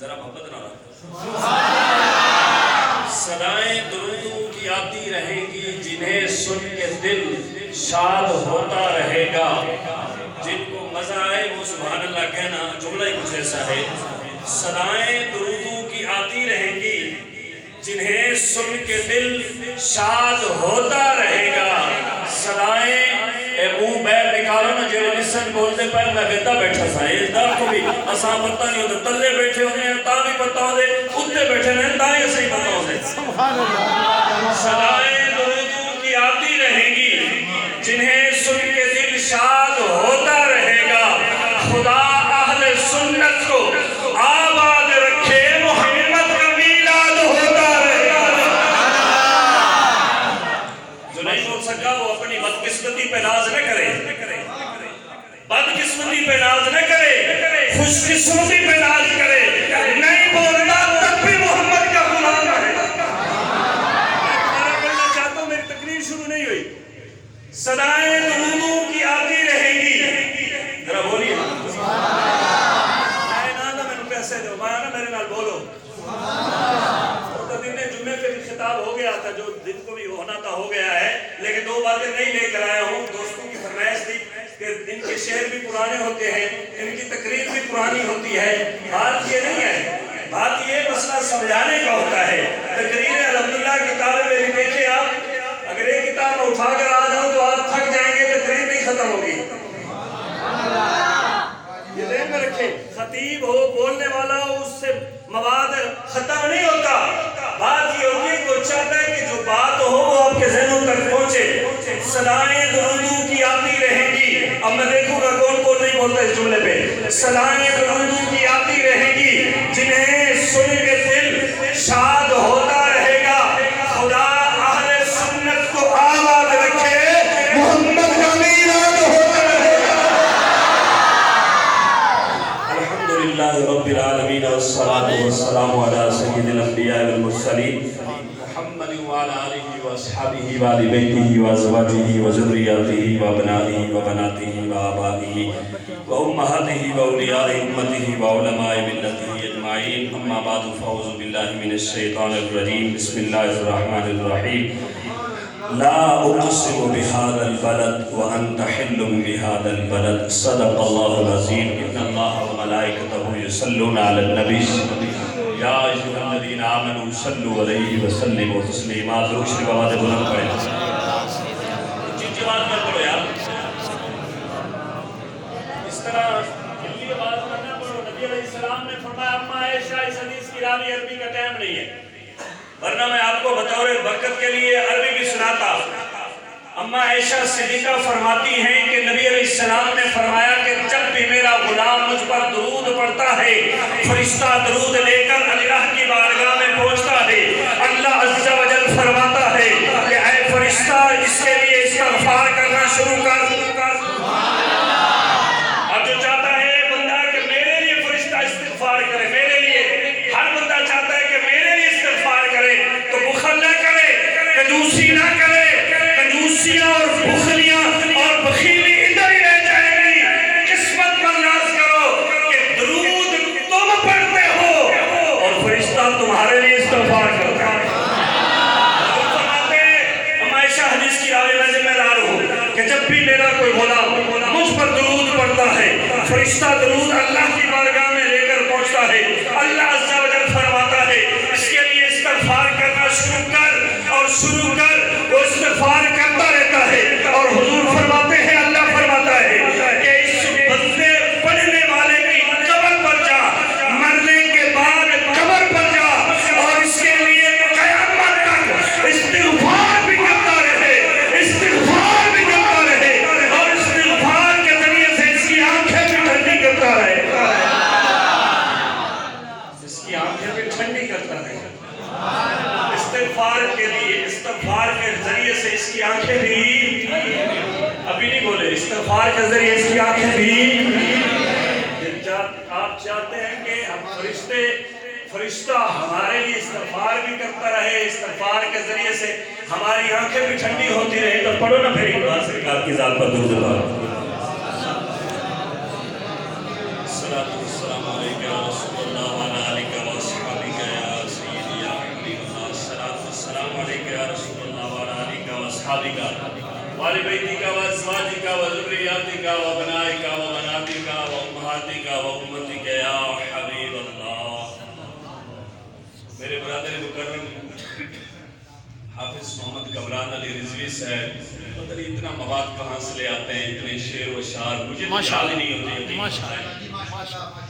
ذرا محبت نہ رکھو. صدائیں درودوں کی آتی رہیں گی جنہیں سن کے دل شاد ہوتا رہے گا. جن کو مزہ آئے وہ سبحان اللہ کہنا. جملہ ہی کچھ ایسا ہے. صدائیں درودوں کی آتی رہیں گی جنہیں سن کے دل شاد ہوتا رہے گا. صدائیں اے منہ بیر نکالو نا جو لسن بولتے پہلے میں بیٹھا بیٹھا سا اس دار کو بھی اساں پتہ نہیں ہوتا. تلے بیٹھے ہوتے ہیں تا بھی پتہ ہوتے, اتنے بیٹھے ہیں تا ہی صحیح پتہ ہوتے. سبحان اللہ. صدائیں درودوں کی آتی رہیں گی جنہیں سن کے دل شاد ہوتا رہے گا. خدا اہل سنت کو آباد رکھے, محمد کا میلاد ہوتا رہے گا. جو نہیں بول سکا وہ اپنی بدقسمتی پہ ناز نہ کرے, بدقسمتی پہ ناز نہ کرے, خوش قسمتی پہ ناز کرے. نہیں بولنا تب بھی محمد کا غلام ہے. میں بولنا چاہتا ہوں, میری تقریر شروع نہیں ہوئی. صدائیں درودوں کی آتی رہیں گی. ذرا بولیے پیسے دو مانا میرے نال بولو. تو دن جمعے پہ بھی خطاب ہو گیا تھا, جو دن کو بھی ہونا تھا ہو گیا ہے, لیکن دو باتیں نہیں لے کر آیا ہوں. دوستوں کی فرمائش تھی کہ ان کے شعر بھی پرانے ہوتے ہیں, ان کی تقریر بھی پرانی ہوتی ہے. بات یہ نہیں ہے, بات یہ مسئلہ سمجھانے کا ہوتا ہے. تقریر الحمدللہ کتابیں میری دیکھیں آپ, اگر ایک کتاب میں اٹھا کر آ جاؤں تو آپ تھک جائیں گے, تقریر نہیں ختم ہوگی. یہ ذہن میں رکھیں, خطیب ہو, بولنے والا ہو, اس سے مواد ختم نہیں ہوتا. بات یہ ہوتی ہے کہ وہ چاہتا ہے کہ جو بات ہو وہ آپ کے ذہنوں تک پہنچے. صدائیں درودوں کی آتی رہیں گی. اب میں دیکھوں گا کون کون نہیں بولتا اس جملے پہ. صدائیں درودوں کی آتی رہیں گی جنہیں سن کے دل شاد ہوتا رہے گا. خدا اہل سنت کو آباد رکھے, محمد کا میلاد ہوتا رہے گا. الحمدللہ رب العالمین والصلاة والسلام علی سید الانبیاء والمرسلین محمد وعلی آلہ واصحابہ وآل بیتہ وازواجہ وذریاتہ وابنائہ وبناتہ وآبائہ وامہاتہ واولیاء امتہ وعلماء ملتہ اجمعین. اما بعد فاعوذ باللہ من الشیطان الرجیم. بسم اللہ الرحمن الرحیم. لا اقسم بهذا البلد وانت حل بهذا البلد. صدق اللہ العظیم. ان اللہ وملائکته یصلون علی النبی یا ایھا الذین آمنوا صلوا علیہ وسلموا تسلیما. درود شریف آواز بلند پڑھیں. چیچی آواز میں پڑھو یار, اس طرح کلی آواز میں نہ پڑھو. نبی علیہ السلام نے فرمایا اما عائشہ اس حدیث کی راوی عربی کا ٹائم نہیں ہے, ورنہ میں آپ کو بطور برکت کے لیے عربی بھی سناتا. اما عائشہ صدیقہ فرماتی ہیں کہ نبی علیہ السلام نے فرمایا کہ جب بھی میرا غلام مجھ پر درود پڑھتا ہے, فرشتہ درود لے کر اللہ کی بارگاہ میں پہنچتا ہے. اللہ عز و جل فرماتا ہے کہ اے فرشتہ اس کے لیے استغفار کرنا شروع کر. اب جو چاہتا ہے بندہ کہ میرے لیے فرشتہ استغفار کرے, میرے لیے ہر بندہ چاہتا ہے کہ میرے لیے استغفار کرے, تو بخل نہ کرے, کنجوسی نہ کرے. کنجوسیاں اور بخلیاں اور بخیلی ادھر ہی رہ جائے گی. قسمت پر ناز کرو کہ درود تم پڑھتے ہو اور فرشتہ تمہارے لیے استغفار کرتا ہے. فرماتے ہیں اما عائشہ حدیث کی راوی میں ذمہ دار ہوں کہ جب بھی میرا کوئی غلام مجھ پر درود پڑھتا ہے, فرشتہ درود اللہ کی بارگاہ میں لے کر پہنچتا ہے. اللہ عز و جل فرماتا ہے اس کے لیے استغفار کرنا شروع کر, اور شروع کر. وہ استغفار کرتا رہتا ہے, اور حضور فرماتے ہیں, اللہ فرماتا ہے کہ اس بندے پڑھنے والے کی قبر پر جا, مرنے کے بعد قبر پر جا, اور اس کے لیے قیامت تک استغفار بھی کرتا رہے, استغفار بھی کرتا رہے, اور استغفار کے ذریعے سے اس کی آنکھیں بھی ٹھنڈی کرتا رہے, اس کی آنکھیں بھی ٹھنڈی کرتا رہے. استغفار کے لیے, استغفار کے ذریعے سے اس کی آنکھیں بھی, ابھی نہیں بولے, استغفار کے ذریعے اس کی آنکھیں بھی. آپ چاہتے ہیں کہ ہم فرشتہ ہمارے لیے استغفار بھی کرتا رہے, استغفار کے ذریعے سے ہماری آنکھیں بھی ٹھنڈی ہوتی رہے, تو پڑھو نا پھر ایک بار سرکار کی ذات پر درود پڑھو. الصلاۃ والسلام علیکم یا رسول اللہ وعلی آلک واصحابک وآل بیتک وازواجک وذریاتک وبنائک وبناتک وامہاتک وامتک یا حبیب اللہ۔ میرے برادر مکرم حافظ محمد کمران علی رضوی صاحب پتہ نہیں اتنا مواد کہاں سے لے آتے ہیں، اتنے شعر و اشعار مجھے تو یاد ہی نہیں ہوتے۔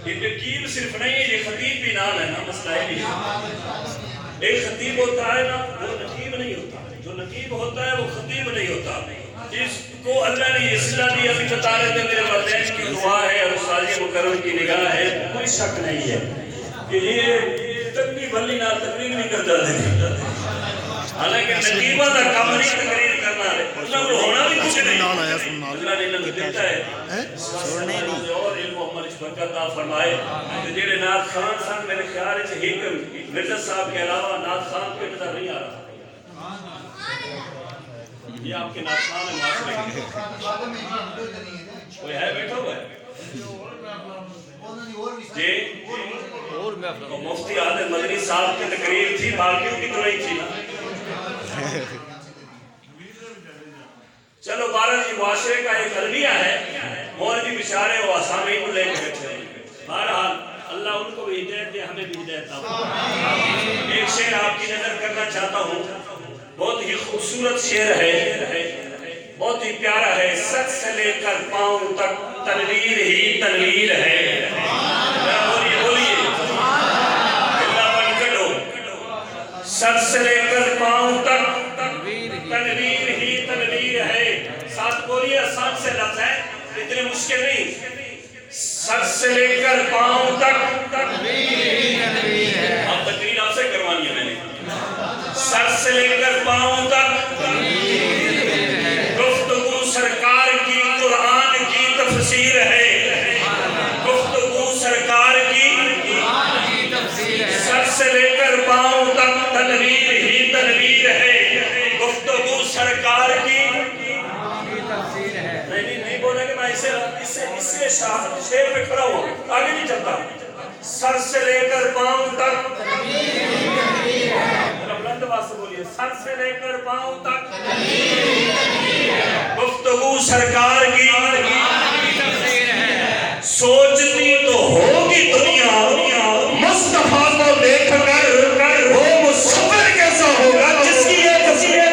یہ نقیب صرف نہیں ہے، یہ خطیب بھی نام ہے نا، مسئلہ ہے نہیں۔ ایک خطیب ہوتا ہے نا وہ نقیب نہیں ہوتا، جو نقیب ہوتا ہے وہ خطیب نہیں ہوتا۔ جس کو اللہ نے یہ صلہ دی، ابھی بتا رہے تھے میرے والدین کی دعا ہے اور استاد مکرم کی نگاہ ہے، کوئی شک نہیں ہے کہ یہ تقریر بھلی نہ تقریر نہیں کر جاتے تھے، حالانکہ نقیبہ دا کام نہیں تقریر کرنا ہے، انہوں نے ہونا بھی کچھ نہیں۔ اللہ نے انہوں نے دیتا ہے اور علم و عمل اس برکت عطا فرمائے۔ جیڑے نعت خان سن میرے خیال ہے ایک مرزا صاحب کے علاوہ نعت خان کے نظر نہیں آ رہا۔ یہ آپ کے نعت خان ہے معاشرے کے، کوئی ہے بیٹھا ہوا ہے جی؟ مفتی عادل مدنی صاحب کی تقریر تھی، باقیوں کی تو نہیں تھی نا۔ چلو بارہ جی معاشرے کا ایک المیہ ہے، مولوی بشارے و آسامی کو لے کے بیٹھے ہیں۔ بہرحال اللہ ان کو بھی ہدایت دے، ہمیں بھی ہدایت دے۔ ایک شعر آپ کی نظر کرنا چاہتا ہوں، بہت ہی خوبصورت شعر ہے، بہت ہی پیارا ہے۔ سر سے لے کر پاؤں تک تنویر ہی تنویر ہے۔ بولیے اللہ بن کڑو، سر سے لے کر پاؤں تک تنویر ہی تنویر ہے۔ ساتھ بولیے، آسان سے لفظ ہے، اتنے مشکل نہیں۔ سر سے لے کر پاؤں تک اب تقریر آپ سے کروانی ہے میں نے۔ سر سے لے کر پاؤں تک گفتگو سرکار کی قرآن کی تفسیر ہے، گفتگو سرکار کی سر سے لے کر پاؤں تک تنویر ہی تنویر ہے، گفتگو سرکار کی نہیں بولے کہ میں اس سے شیر پہ کھڑا ہوں، آگے نہیں چلتا۔ سر سے لے کر پاؤں تک بلند آواز سے بولیے، سر سے لے کر پاؤں تک گفتگو سرکار کی سوچتی تو ہوگی دنیا مصطفیٰ کو دیکھ کر وہ مصور کیسا ہوگا جس کی یہ تصویر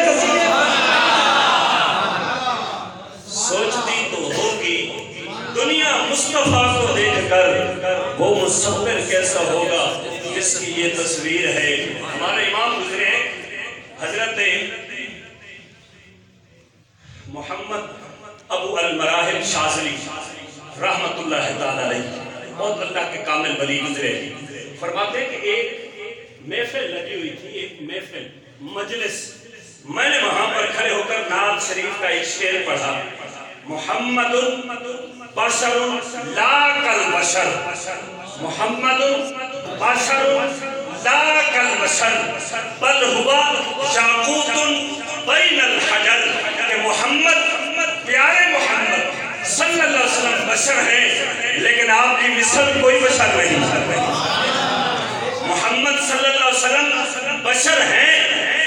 سوچتی تو ہوگی دنیا مصطفیٰ کو دیکھ کر وہ مصور کیسا ہوگا جس کی یہ تصویر ہے۔ ہمارے امام گزرے ہیں حضرت محمد ابو المراحل شاذلی رحمت اللہ تعالی علیہ، بہت اللہ کے کامل ولی گزرے۔ فرماتے ہیں کہ ایک محفل لگی ہوئی تھی، ایک محفل مجلس، میں نے وہاں پر کھڑے ہو کر نعت شریف کا ایک شعر پڑھا، محمد بشر لا کالبشر، محمد بشر لا کالبشر بل ہوا یاقوت بین الحجر، کہ محمد پیارے محمد صلی اللہ علیہ وسلم بشر ہیں لیکن آپ کی مثل کوئی بشر نہیں۔ محمد صلی اللہ علیہ وسلم بشر ہیں،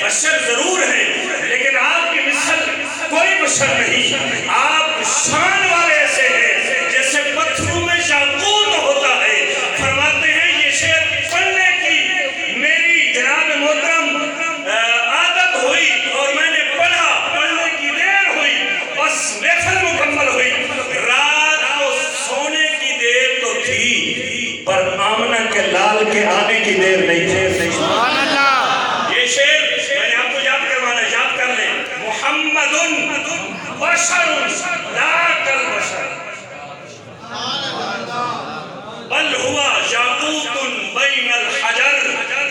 بشر ضرور ہیں لیکن آپ کی مثل کوئی بشر نہیں۔ آپ شان والے ایسے ہیں جیسے پتھروں میں یاقوت ہوتا ہے۔ فرماتے ہیں یہ شعر پڑھنے کی میری جناب محترم عادت ہوئی اور میں نے پڑھا، پڑھنے کی دیر ہوئی، بس محفل مکمل ہوئی، رات کو سونے کی دیر تو تھی پر آمنہ کے لال کے آنے کی دیر نہیں تھی۔ یہ شعر میں نے آپ کو یاد کروانا، یاد کر لیں، محمد بشر لا کالبشر بل ہوا یاقوت بین الحجر۔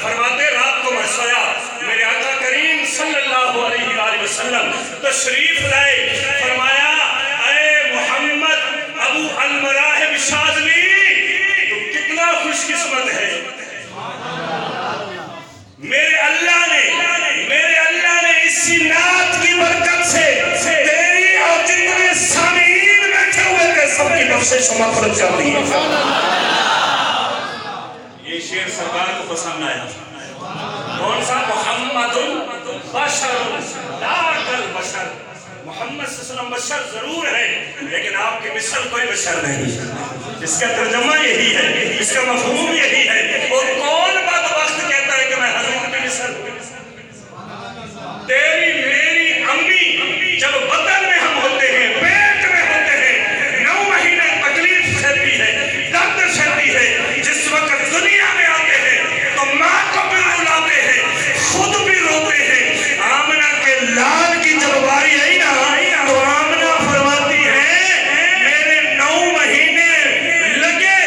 فرماتے رات کو میں سویا، میرے آقا کریم صلی اللہ علیہ وآلہ وسلم تشریف لائے، فرمایا اے محمد ابو المراحل شاذلی تو کتنا خوش قسمت ہے، میرے اللہ نے اسی نعت کی برکت سے تیری اور جتنے سامعین بیٹھے ہوئے تھے سب کی بخشش و مغفرت کر دی۔ یہ شعر سرکار کو پسند آیا، کون سا؟ محمد بشر لا کالبشر. محمد صلی اللہ علیہ وسلم بشر ضرور ہے لیکن آپ کے مثل کوئی بشر نہیں. اس کا ترجمہ یہی ہے، اس کا مفہوم یہی ہے. اور کون بدبخت کہتا ہے کہ میں حضور کے مثل ہوں؟ تیری میری امی جب بطن میں ہم ہوتے ہیں، پیٹ میں ہوتے ہیں، 9 مہینے تکلیف سہتی ہے، درد سہتی ہے. جس وقت دنیا میں آتے ہیں تو ماں کو بھی رلاتے ہیں، خود بھی روتے ہیں. آمنہ کے لال کی جب باری آئی نا تو آمنہ فرماتی ہے میرے 9 مہینے لگے،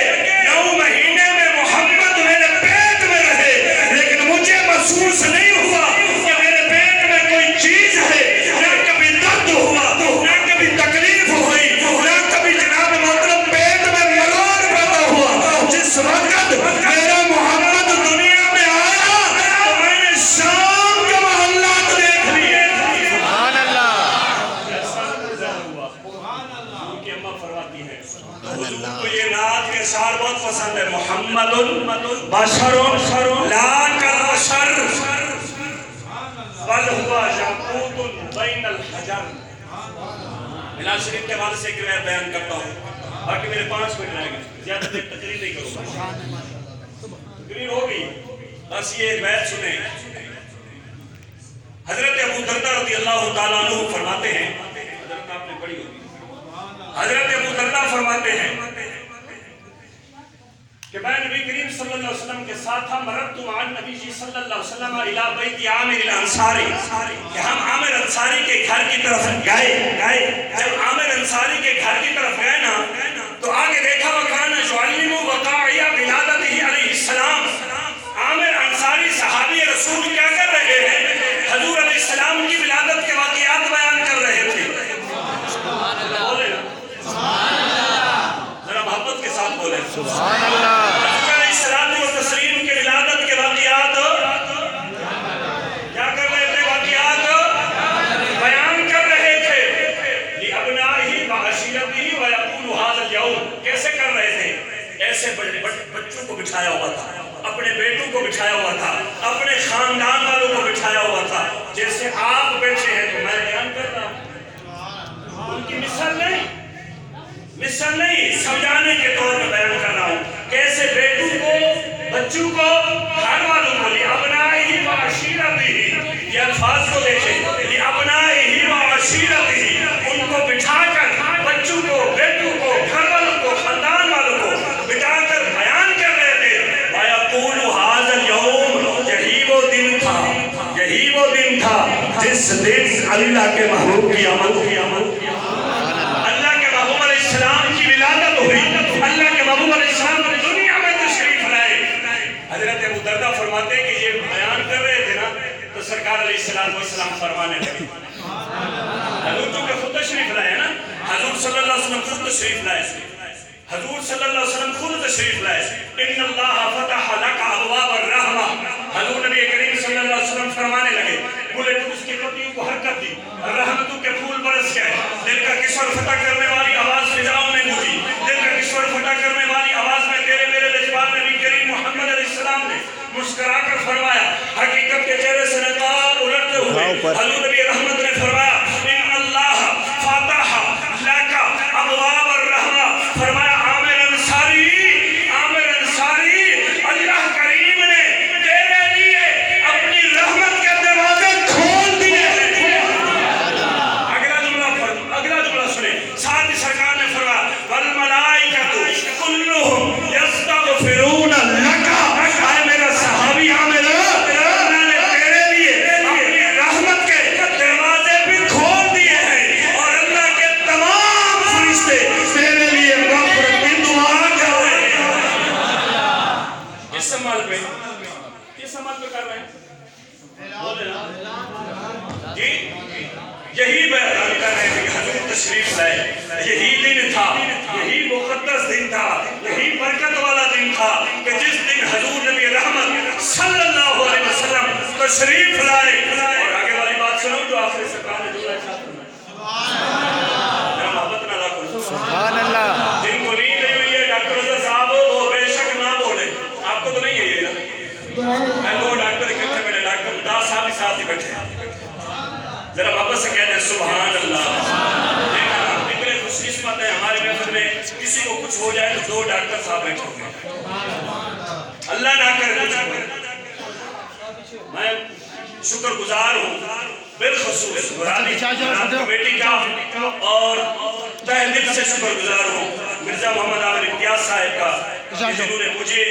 9 مہینے میں محمد میرے پیٹ میں رہے، لیکن مجھے محسوس نہیں ہوا کہ میرے پیٹ میں کوئی چیز ہے. نہ کبھی درد ہوا، نہ کبھی تکلیف ہوئی، نہ کبھی جناب محترم پیٹ میں ملال پیدا ہوا. جس وقت میرا محمد دنیا میں آیا تو میں نے شام کے محلات دیکھ لیے. سبحان اللہ. ان کی اماں فرماتی ہیں حضور کو یہ نعت کے اشعار بہت پسند ہے. محمد بشر لا کالبشر بل ہوا یاقوت بین الحجر. ملاد شریف کے حوالے سے ایک روایت بیان کرتا ہوں، باقی میرے 5 منٹ رہ گئے، زیادہ دیر تقریر نہیں کروں گا. تقریر ہو گئی، بس یہ روایت سنیں. حضرت ابو دردہ رضی اللہ تعالیٰ عنہ فرماتے ہیں، حضرت آپ نے پڑھی ہوگی، حضرت ابو دردہ فرماتے ہیں کہ میں نبی کریم صلی اللہ علیہ وسلم کے ساتھ تھا. مررت مع النبی صلی اللہ علیہ وسلم الی بیت عامر الانصاری، کہ ہم عامر انصاری کے گھر کی طرف گئے. جب عامر انصاری کے گھر کی طرف گئے نا تو آگے دیکھا وکان یعلم وقائع ولادتہ علیہ السلام. عامر انصاری صحابی رسول کیا کر رہے ہیں؟ حضور علیہ السلام کی ولادت کے واقعات بیان کر رہے تھے. بولے نا ذرا محبت کے ساتھ بولے سبحان اللہ. حضور علیہ السلام و تسلیم کے ولادت کے واقعات کیا کر رہے تھے؟ واقعات بیان کر رہے تھے. لِأَبْنَائِهِ وَعَشِيرَتِهِ وَيَقُولُ هَذَا الْيَوْمِ. کیسے کر رہے تھے؟ ایسے بچوں کو بٹھایا ہوا تھا، اپنے بیٹوں کو بٹھایا ہوا تھا، اپنے خاندان والوں کو بٹھایا ہوا تھا. جیسے آپ بیٹھے ہیں تو میں بیان کر رہا ہوں. ان کی مثال نہیں، سمجھانے کے طور پر بیان کر رہا ہوں. کیسے بیٹوں کو، بچوں کو، گھر والوں کو. لِأَبْنَائِهِ وَعَشِيرَتِهِ. یہ الفاظ کو دیکھیں، لِأَبْنَائِهِ وَعَشِيرَتِهِ. ان کو بٹھا کر بچوں کو، بیٹوں کو، گھر والوں کو، خاندان والوں کو بٹھا کر بیان کر رہے تھے. وَيَقُولُ هَذَا الْيَوْمِ. یہی وہ دن تھا جس دن اللہ کے محبوب کی آمد ہوئی. اللہ کے محبوب علیہ السلام کی ولادت ہوئی. اللہ کے محبوب علیہ السلام دنیا میں تشریف لائے. حضرت ابو دردہ فرماتے ہیں کہ یہ بیان کر رہے تھے نا تو سرکار علیہ السلام فرمانے لگے. حضور چونکہ خود تشریف لائے نا، حضور صلی اللہ علیہ وسلم خود تشریف لائے. حضور صلی اللہ علیہ وسلم خود تشریف لائے. ان اللہ فتح لک ابواب الرحمہ. حضور نبی کریم صلی اللہ علیہ وسلم فرمانے لگے، بولے تو اس کی پتیوں کو حرکت دی، رحمتوں کے پھول برس گئے. دل کا کشور فتح کرنے والی آواز فضاؤں میں گونجی. دل کا کشور فتح کرنے والی آواز میں تیرے میرے لجپال نبی کریم محمد علیہ السلام نے مسکرا کر فرمایا. حقیقت کے چہرے سے نقاب الٹتے ہوئے حضور نبی رحمت نے فرمایا ان اللہ فتح لک ابواب الرحمہ. فرمایا عامر انصاری، اللہ کریم نے تیرے لیے اپنی رحمت کے دروازے کھول دیے ہیں. اگلا جملہ سنیں. ساتھ ہی سرکار نے فرمایا والملائکۃ کلھم یستغفرون لک. اے میرا صحابی عامر، اللہ نے تیرے لیے اپنی رحمت کے دروازے بھی کھول دیے ہیں اور اللہ کے تمام فرشتے تیرے لیے مغفرت کی دعا کر رہے ہیں. کس عمل پہ کر رہے ہیں؟ بولے نا جی. یہی بیان کر رہے ہیں کہ حضور تشریف لائے. یہی دن تھا، یہی مقدس دن تھا، یہی برکت والا دن تھا کہ جس دن حضور نبی رحمت صلی اللہ علیہ وسلم تشریف لائے. اور آگے والی بات سنو جو آخر سرکار نے جملہ ارشاد فرمایا. محبت نہ لاکھو. سبحان اللہ. جن کو نیند نہیں ہوئی ہے ڈاکٹر صاحب وہ بے شک نہ بولے. آپ کو تو نہیں ہے یہ نا، میں دو ڈاکٹر کے بیٹھے ذرا محبت سے کہہ دیں سبحان اللہ. اتنے خوش قسمت ہیں ہمارے محفل میں کسی کو کچھ ہو جائے تو 2 ڈاکٹر صاحب بیٹھے ہوئے ہیں. اللہ نہ کرے کچھ ہو. میں شکر گزار ہوں بالخصوص مرادی کمیٹی کا اور تہ دل سے شکر گزار ہوں مرزا محمد عامر امتیاز صاحب کا جنہوں نے مجھے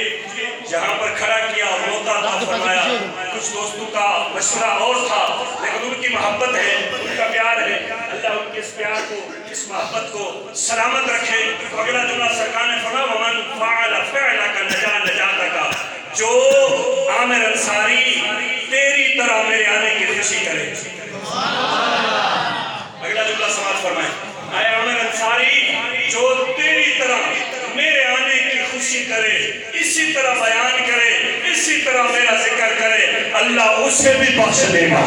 جہاں پر کھڑا کیا اور موقع عطا فرمایا. کچھ دوستوں کا مشورہ اور تھا لیکن ان کی محبت ہے, ان کا پیار ہے. اللہ ان کے اس پیار کو, اس محبت کو سلامت رکھے. اگلا جملہ سرکار نے فرمایا ومن فعل فعلک نجا نجاتک, جو عامر انصاری تیری طرح میرے آنے کی خوشی کرے. اگلا جملہ سماعت فرمائیں. اے عامر انصاری جو تیری طرح میرے آنے کی خوشی کرے, اسی طرح بیان کرے, اسی طرح میرا ذکر کرے, اللہ اسے بھی بخش دے گا.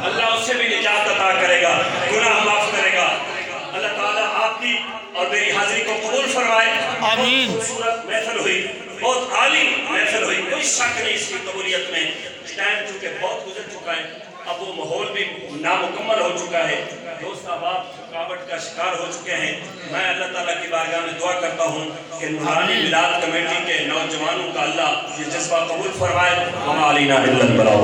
اللہ اسے بھی نجات عطا کرے گا, گناہ معاف کرے گا. اللہ تعالیٰ آپ کی اور میری حاضری کو قبول فرمائے. آمین. بہت خوبصورت محفل ہوئی, بہت عالی محفل ہوئی, کوئی شک نہیں اس کی قبولیت میں. ٹائم چونکہ بہت گزر چکا ہے, اب وہ ماحول بھی نامکمل ہو چکا ہے, دوست احباب تھکاوٹ کا شکار ہو چکے ہیں. میں اللہ تعالیٰ کی بارگاہ میں دعا کرتا ہوں کہ نورانی میلاد کمیٹی کے نوجوانوں کا اللہ یہ جذبہ قبول فرمائے. وما علینا الا البلاغ.